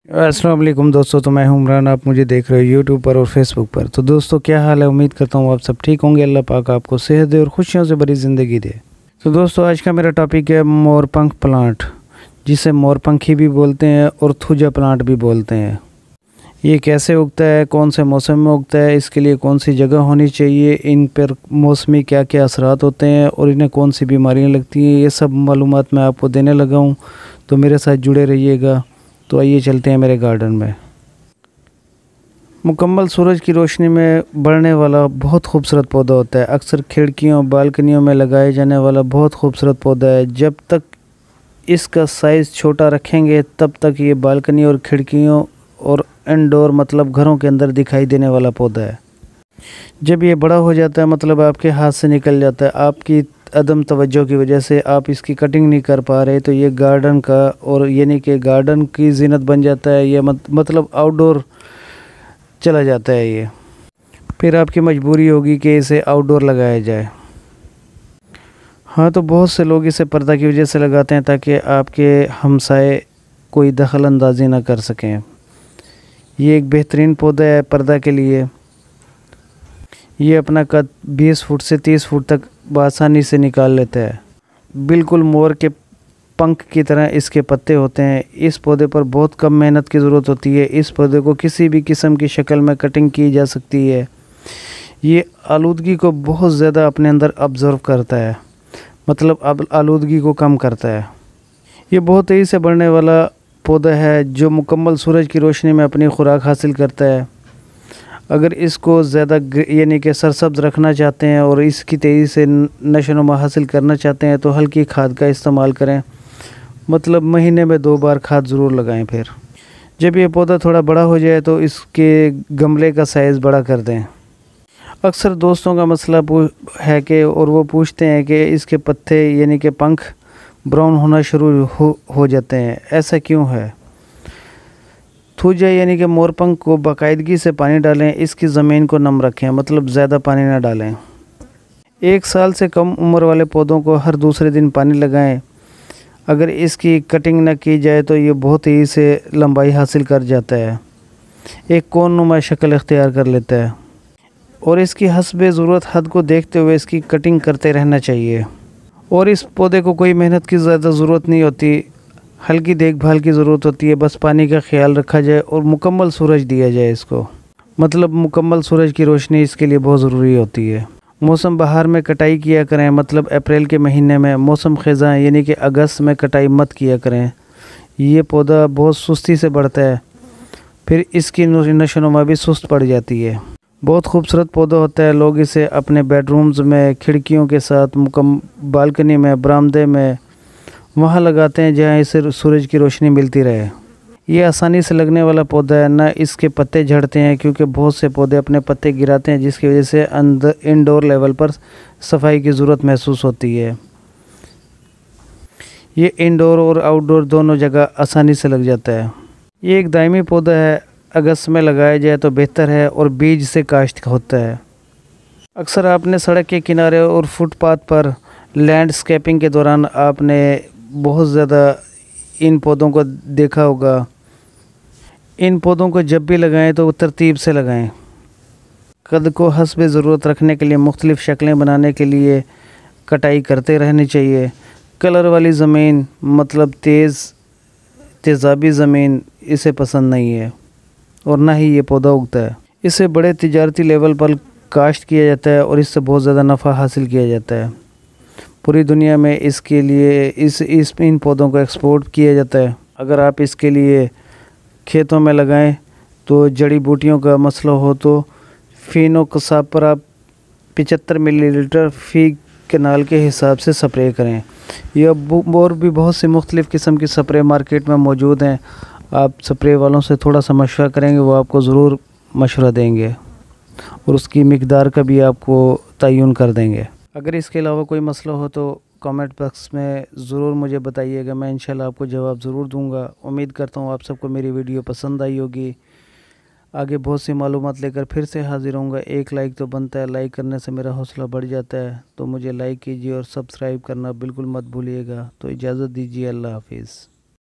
अस्सलाम वालेकुम दोस्तों, तो मैं हूं इमरान। आप मुझे देख रहे हो यूट्यूब पर और फेसबुक पर। तो दोस्तों क्या हाल है? उम्मीद करता हूं आप सब ठीक होंगे। अल्लाह पाक आपको सेहत दे और खुशियों से भरी ज़िंदगी दे। तो दोस्तों आज का मेरा टॉपिक है मोरपंख प्लांट, जिसे मोरपंखी भी बोलते हैं और थूजा प्लांट भी बोलते हैं। ये कैसे उगता है, कौन से मौसम में उगता है, इसके लिए कौन सी जगह होनी चाहिए, इन पर मौसमी क्या क्या असरात होते हैं और इन्हें कौन सी बीमारियां लगती हैं, ये सब मालूमात मैं आपको देने लगा हूं। तो मेरे साथ जुड़े रहिएगा। तो आइए चलते हैं मेरे गार्डन में। मुकम्मल सूरज की रोशनी में बढ़ने वाला बहुत खूबसूरत पौधा होता है। अक्सर खिड़कियों बालकनियों में लगाए जाने वाला बहुत खूबसूरत पौधा है। जब तक इसका साइज़ छोटा रखेंगे तब तक ये बालकनी और खिड़कियों और इंडोर मतलब घरों के अंदर दिखाई देने वाला पौधा है। जब ये बड़ा हो जाता है मतलब आपके हाथ से निकल जाता है, आपकी अदम तवज्जो की वजह से आप इसकी कटिंग नहीं कर पा रहे, तो ये गार्डन का और यानी कि गार्डन की जीनत बन जाता है। ये मतलब आउटडोर चला जाता है ये। फिर आपकी मजबूरी होगी कि इसे आउटडोर लगाया जाए। हाँ, तो बहुत से लोग इसे पर्दा की वजह से लगाते हैं ताकि आपके हमसाए कोई दखल अंदाजी ना कर सकें। ये एक बेहतरीन पौधा है पर्दा के लिए। ये अपना कद 20 फुट से 30 फुट तक बआसानी से निकाल लेता है। बिल्कुल मोर के पंख की तरह इसके पत्ते होते हैं। इस पौधे पर बहुत कम मेहनत की ज़रूरत होती है। इस पौधे को किसी भी किस्म की शक्ल में कटिंग की जा सकती है। ये आलूदगी को बहुत ज़्यादा अपने अंदर ऑब्ज़र्व करता है, मतलब अब आलूदगी को कम करता है। ये बहुत तेज़ी से बढ़ने वाला पौधा है जो मुकम्मल सूरज की रोशनी में अपनी खुराक हासिल करता है। अगर इसको ज़्यादा यानी कि सरसब्ज़ रखना चाहते हैं और इसकी तेज़ी से नशोनुमा हासिल करना चाहते हैं तो हल्की खाद का इस्तेमाल करें, मतलब महीने में 2 बार खाद ज़रूर लगाएं। फिर जब ये पौधा थोड़ा बड़ा हो जाए तो इसके गमले का साइज़ बड़ा कर दें। अक्सर दोस्तों का मसला है कि और वो पूछते हैं कि इसके पत्ते यानी कि पंख ब्राउन होना शुरू हो जाते हैं, ऐसा क्यों है? थूजा यानी कि मोरपंख को बाकायदगी से पानी डालें। इसकी ज़मीन को नम रखें, मतलब ज़्यादा पानी ना डालें। 1 साल से कम उम्र वाले पौधों को हर दूसरे दिन पानी लगाएं। अगर इसकी कटिंग न की जाए तो ये बहुत ही से लंबाई हासिल कर जाता है, एक कोन नुमा शक्ल इख्तियार कर लेता है और इसकी हस्बे ज़रूरत हद को देखते हुए इसकी कटिंग करते रहना चाहिए। और इस पौधे को कोई मेहनत की ज़्यादा ज़रूरत नहीं होती, हल्की देखभाल की ज़रूरत होती है। बस पानी का ख्याल रखा जाए और मुकम्मल सूरज दिया जाए इसको, मतलब मुकम्मल सूरज की रोशनी इसके लिए बहुत ज़रूरी होती है। मौसम बहार में कटाई किया करें, मतलब अप्रैल के महीने में। मौसम ख़ज़ां यानी कि अगस्त में कटाई मत किया करें। ये पौधा बहुत सुस्ती से बढ़ता है, फिर इसकी नशोनुमा भी सुस्त पड़ जाती है। बहुत खूबसूरत पौधा होता है। लोग इसे अपने बेडरूम्स में, खिड़कियों के साथ, बालकनी में, बरामदे में वहाँ लगाते हैं जहाँ इसे सूरज की रोशनी मिलती रहे। ये आसानी से लगने वाला पौधा है, ना इसके पत्ते झड़ते हैं, क्योंकि बहुत से पौधे अपने पत्ते गिराते हैं जिसकी वजह से अंदर इंडोर लेवल पर सफाई की ज़रूरत महसूस होती है। ये इंडोर और आउटडोर दोनों जगह आसानी से लग जाता है। ये एक दायमी पौधा है। अगस्त में लगाया जाए तो बेहतर है और बीज से काश्त होता है। अक्सर आपने सड़क के किनारे और फुटपाथ पर लैंडस्केपिंग के दौरान आपने बहुत ज़्यादा इन पौधों को देखा होगा। इन पौधों को जब भी लगाएं तो तरतीब से लगाएं। कद को हस्बे ज़रूरत रखने के लिए, मुख्तलिफ़ शक्लें बनाने के लिए कटाई करते रहनी चाहिए। कलर वाली ज़मीन, मतलब तेज़ाबी ज़मीन इसे पसंद नहीं है और ना ही ये पौधा उगता है। इसे बड़े तिजारती लेवल पर काश्त किया जाता है और इससे बहुत ज़्यादा नफ़ा हासिल किया जाता है। पूरी दुनिया में इसके लिए इन पौधों को एक्सपोर्ट किया जाता है। अगर आप इसके लिए खेतों में लगाएं तो जड़ी बूटियों का मसला हो तो फ़ीनो कसाब पर आप 75 मिलीलीटर फ़ी कनाल के हिसाब से स्प्रे करें। यह और भी बहुत सी मुख्तलिफ़ किस्म की स्प्रे मार्केट में मौजूद हैं। आप स्प्रे वालों से थोड़ा सा मशवरा करेंगे, वो आपको ज़रूर मशवरा देंगे और उसकी मिकदार का भी आपको तयन कर देंगे। अगर इसके अलावा कोई मसला हो तो कमेंट बॉक्स में ज़रूर मुझे बताइएगा, मैं इंशाल्लाह आपको जवाब ज़रूर दूंगा। उम्मीद करता हूँ आप सबको मेरी वीडियो पसंद आई होगी। आगे बहुत सी मालूमात लेकर फिर से हाज़िर होऊंगा। एक लाइक तो बनता है, लाइक करने से मेरा हौसला बढ़ जाता है, तो मुझे लाइक कीजिए और सब्सक्राइब करना बिल्कुल मत भूलिएगा। तो इजाज़त दीजिए, अल्लाह हाफिज़।